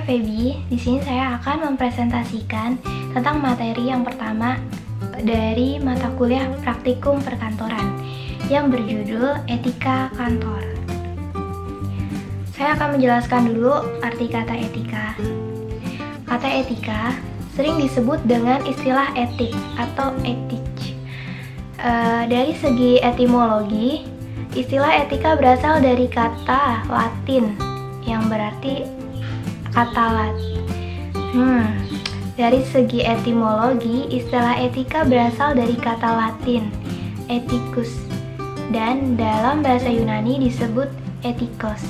Feby. Di sini saya akan mempresentasikan tentang materi yang pertama dari mata kuliah praktikum perkantoran yang berjudul Etika Kantor. Saya akan menjelaskan dulu arti kata etika. Kata etika sering disebut dengan istilah etik atau etik. Dari segi etimologi, istilah etika berasal dari kata Latin yang berarti katalat. Dari segi etimologi, istilah etika berasal dari kata Latin ethicus dan dalam bahasa Yunani disebut ethikos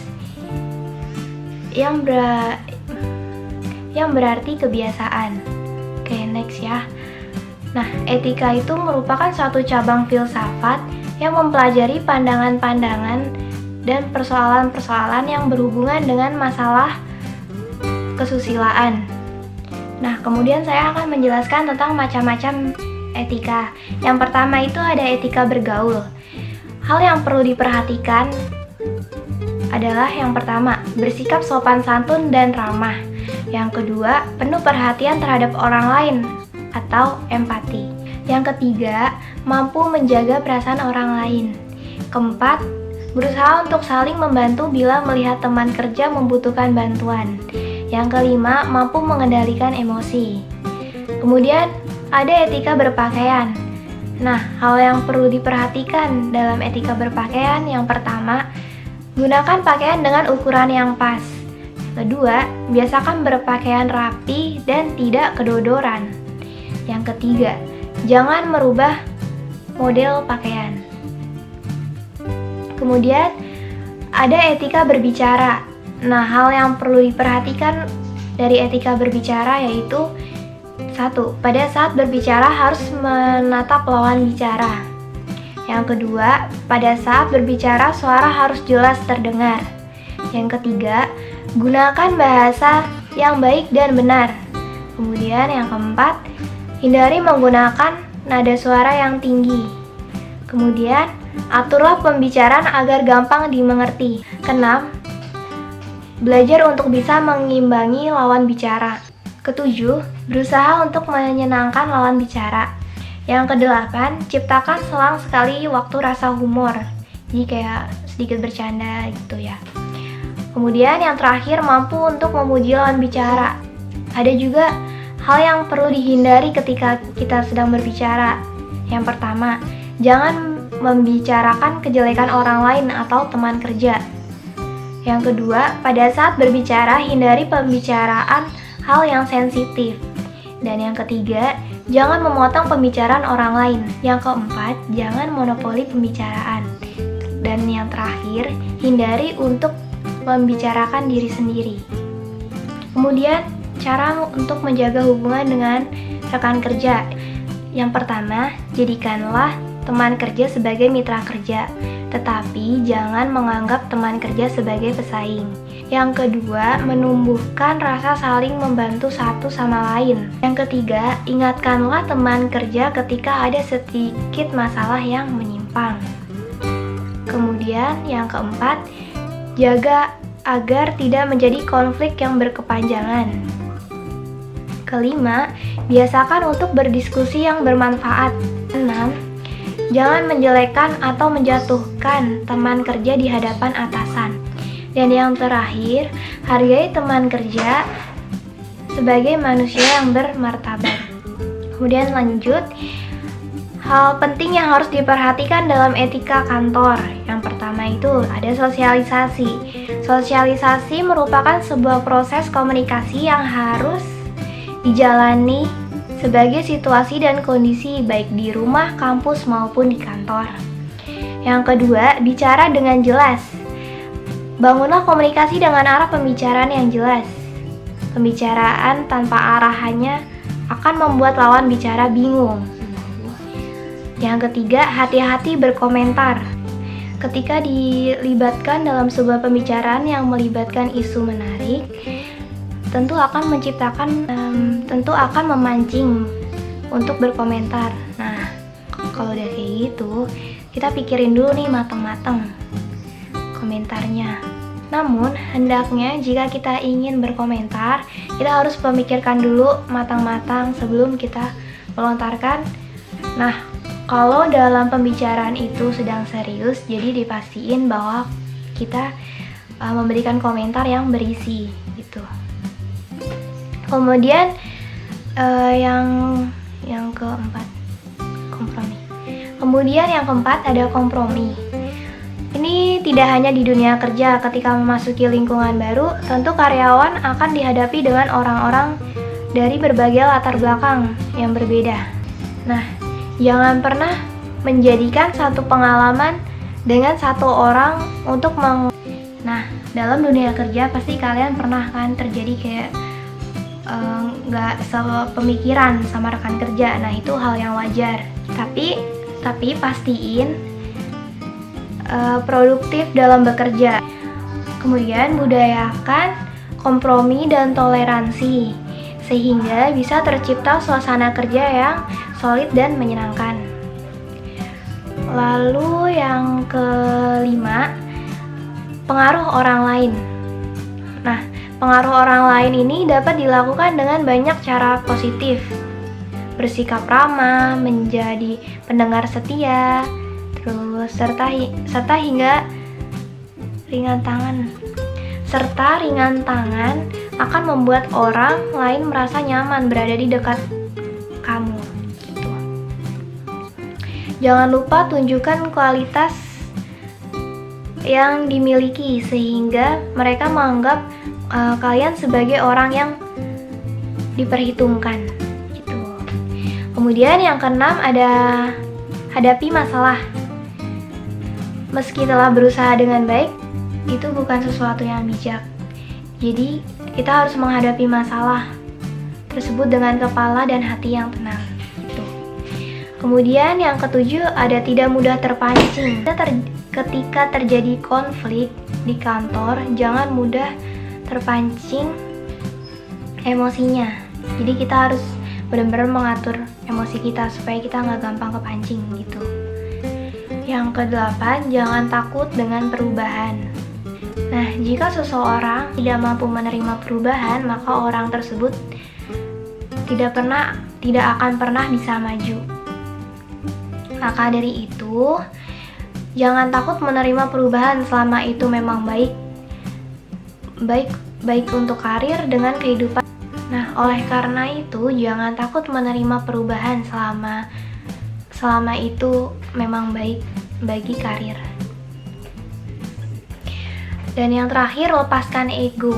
yang berarti kebiasaan. Oke, next ya. Nah, etika itu merupakan suatu cabang filsafat yang mempelajari pandangan-pandangan dan persoalan-persoalan yang berhubungan dengan masalah kesusilaan. Nah, kemudian saya akan menjelaskan tentang macam-macam etika. Yang pertama itu ada etika bergaul. Hal yang perlu diperhatikan adalah yang pertama, bersikap sopan santun dan ramah. Yang kedua, penuh perhatian terhadap orang lain atau empati. Yang ketiga, mampu menjaga perasaan orang lain. Keempat, berusaha untuk saling membantu bila melihat teman kerja membutuhkan bantuan. Yang kelima, mampu mengendalikan emosi. Kemudian, ada etika berpakaian. Nah, hal yang perlu diperhatikan dalam etika berpakaian yang pertama, gunakan pakaian dengan ukuran yang pas. Kedua, biasakan berpakaian rapi dan tidak kedodoran. Yang ketiga, jangan merubah model pakaian. Kemudian, ada etika berbicara. Nah, hal yang perlu diperhatikan dari etika berbicara yaitu 1. Pada saat berbicara harus menatap lawan bicara. Yang kedua, pada saat berbicara suara harus jelas terdengar. Yang ketiga, gunakan bahasa yang baik dan benar. Kemudian yang keempat, hindari menggunakan nada suara yang tinggi. Kemudian, aturlah pembicaraan agar gampang dimengerti. Keenam, belajar untuk bisa mengimbangi lawan bicara. Ketujuh, berusaha untuk menyenangkan lawan bicara. Yang kedelapan, ciptakan selang sekali waktu rasa humor. Jadi kayak sedikit bercanda gitu ya. Kemudian yang terakhir, mampu untuk memuji lawan bicara. Ada juga hal yang perlu dihindari ketika kita sedang berbicara. Yang pertama, jangan membicarakan kejelekan orang lain atau teman kerja. Yang kedua, pada saat berbicara, hindari pembicaraan hal yang sensitif. Dan yang ketiga, jangan memotong pembicaraan orang lain. Yang keempat, jangan monopoli pembicaraan. Dan yang terakhir, hindari untuk membicarakan diri sendiri. Kemudian, cara untuk menjaga hubungan dengan rekan kerja. Yang pertama, jadikanlah teman kerja sebagai mitra kerja, tetapi jangan menganggap teman kerja sebagai pesaing. Yang kedua, menumbuhkan rasa saling membantu satu sama lain. Yang ketiga, ingatkanlah teman kerja ketika ada sedikit masalah yang menyimpang. Kemudian, yang keempat, jaga agar tidak menjadi konflik yang berkepanjangan. Kelima, biasakan untuk berdiskusi yang bermanfaat. 6. Jangan menjelekkan atau menjatuhkan teman kerja di hadapan atasan. Dan yang terakhir, hargai teman kerja sebagai manusia yang bermartabat. Kemudian lanjut, hal penting yang harus diperhatikan dalam etika kantor. Yang pertama itu ada sosialisasi. Sosialisasi merupakan sebuah proses komunikasi yang harus dijalani sebagai situasi dan kondisi baik di rumah, kampus maupun di kantor. Yang kedua, bicara dengan jelas. Bangunlah komunikasi dengan arah pembicaraan yang jelas. Pembicaraan tanpa arah hanya akan membuat lawan bicara bingung. Yang ketiga, hati-hati berkomentar. Ketika dilibatkan dalam sebuah pembicaraan yang melibatkan isu menarik, tentu akan memancing untuk berkomentar. Nah, kalau udah kayak gitu, kita pikirin dulu nih mateng-mateng komentarnya. Namun, hendaknya jika kita ingin berkomentar, kita harus memikirkan dulu matang-matang sebelum kita melontarkan. Nah, kalau dalam pembicaraan itu sedang serius, jadi dipastiin bahwa kita memberikan komentar yang berisi gitu. Kemudian yang keempat, kompromi. Kemudian yang keempat ada kompromi. Ini tidak hanya di dunia kerja, ketika memasuki lingkungan baru, tentu karyawan akan dihadapi dengan orang-orang dari berbagai latar belakang yang berbeda. Nah, jangan pernah menjadikan satu pengalaman dengan satu orang untuk Nah, dalam dunia kerja pasti kalian pernah kan terjadi kayak nggak sepemikiran sama rekan kerja. Nah, itu hal yang wajar. Tapi pastiin produktif dalam bekerja. Kemudian budayakan kompromi dan toleransi sehingga bisa tercipta suasana kerja yang solid dan menyenangkan. Lalu yang kelima, pengaruh orang lain. Nah, pengaruh orang lain ini dapat dilakukan dengan banyak cara positif. Bersikap ramah, menjadi pendengar setia, terus serta hingga ringan tangan akan membuat orang lain merasa nyaman berada di dekat kamu gitu. Jangan lupa tunjukkan kualitas yang dimiliki sehingga mereka menganggap kalian sebagai orang yang diperhitungkan gitu. Kemudian yang keenam ada hadapi masalah. Meski telah berusaha dengan baik, itu bukan sesuatu yang bijak. Jadi, kita harus menghadapi masalah tersebut dengan kepala dan hati yang tenang. Gitu. Kemudian yang ketujuh ada tidak mudah terpancing. Ketika terjadi konflik di kantor, jangan mudah terpancing emosinya. Jadi kita harus benar-benar mengatur emosi kita supaya kita nggak gampang kepancing gitu. Yang kedelapan, jangan takut dengan perubahan. Nah, jika seseorang tidak mampu menerima perubahan, maka orang tersebut tidak akan pernah bisa maju. Maka dari itu, jangan takut menerima perubahan selama itu memang baik untuk karir dengan kehidupan. Nah, oleh karena itu, jangan takut menerima perubahan selama itu memang baik bagi karir. Dan yang terakhir, lepaskan ego.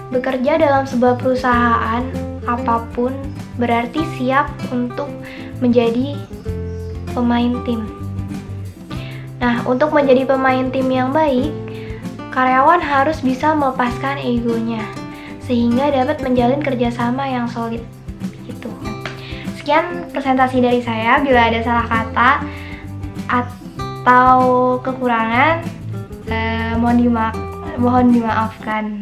Bekerja dalam sebuah perusahaan apapun berarti siap untuk menjadi pemain tim. Nah, untuk menjadi pemain tim yang baik, karyawan harus bisa melepaskan egonya sehingga dapat menjalin kerjasama yang solid gitu. Sekian presentasi dari saya. Bila ada salah kata atau kekurangan, mohon dimaafkan.